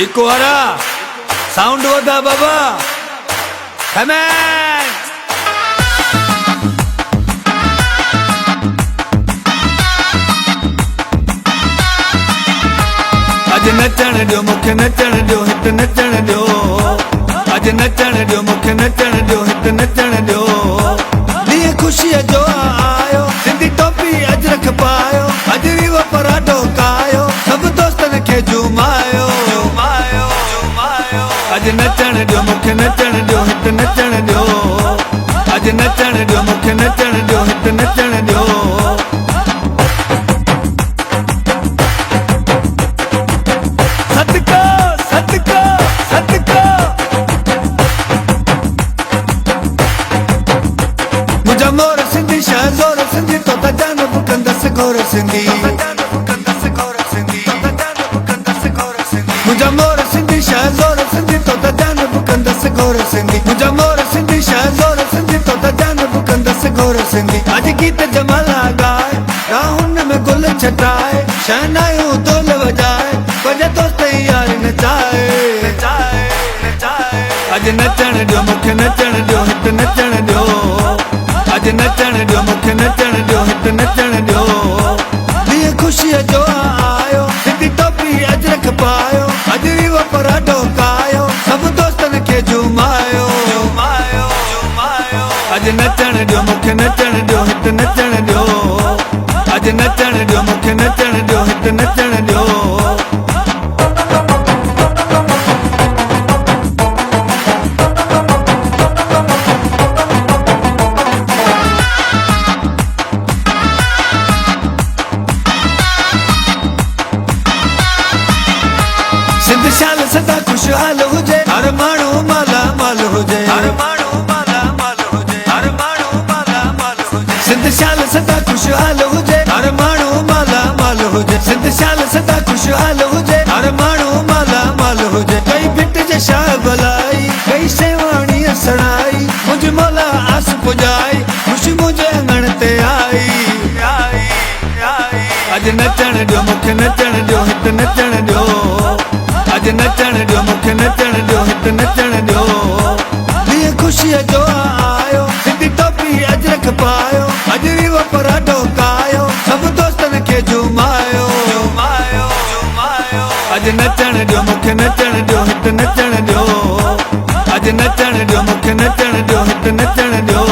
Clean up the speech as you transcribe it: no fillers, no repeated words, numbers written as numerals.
eco हरा sound वधा बाबा comment अज नचण दियो मुखे नचण दियो हित नचण दियो अज नचण दियो मुखे नचण दियो हित नचण दियो ॾींहुं ख़ुशीअ जो आयो सिंधी टोपी अजरख पायो अज वीव पराठो कायो सभु दोस्तनि खे झूमायो अज नचण दियो मुखे नचण दियो हित नचण दियो अज नचण दियो मुखे नचण दियो हित नचण दियो मुझा मोर सिंधी शहज़ोर सिंधी तो त जान बुकंदस गोर सिंधी मुझा मोर सिंधी शहज़ोर सिंधी तो त जान बुकंदस गोर सिंधी मुझा मोर सिंधी शहज़ोर सिंधी तो त जान बुकंदस गोर सिंधी अज गीत जमाला गाए राहुन में गुल छटाए शहनाइयूं ढोल वजाए वजा दोस्त यार नचाए अज नचण दियो मुखे नचण दियो हित नचण दियो अज नचण दियो मुखे नचण दियो हित नचण दियो ॾींहुं ख़ुशीअ जो आयो सिंधी टोपी अजरख पायो अज वीव पराठो कायो सभु दोस्तनि खे झूमायो अज नचण दियो मुखे नचण दियो हित नचण दियो अज नचण दियो मुखे नचण दियो हित नचण दियो सिंध शाल सदा खुशहाल हुजे हर माण्हू माला माल हुजे हर माण्हू माला माल हुजे हर माण्हू माला माल हुजे सिंध शाल सदा खुशहाल हुजे हर माण्हू माला माल हुजे सिंध शाल सदा खुशहाल हुजे हर माण्हू माला माल हुजे कई भिट जे शाह भलाई कई सेवाणी सणाई मुझ मौला आस पुजाई खुशी मुझे अंगण ते आई अज नचण दियो मुखे नचण दियो हित नचण दियो अज नचण दियो मुखे नचण दियो हित नचण दियो ॾींहुं ख़ुशीअ जो आयो सिंधी टोपी अजरख पायो अज वीव पराठो कायो सभु दोस्तनि खे झूमायो अज नचण दियो मुखे नचण दियो हित नचण दियो अज नचण दियो मुखे नचण दियो हित नचण दियो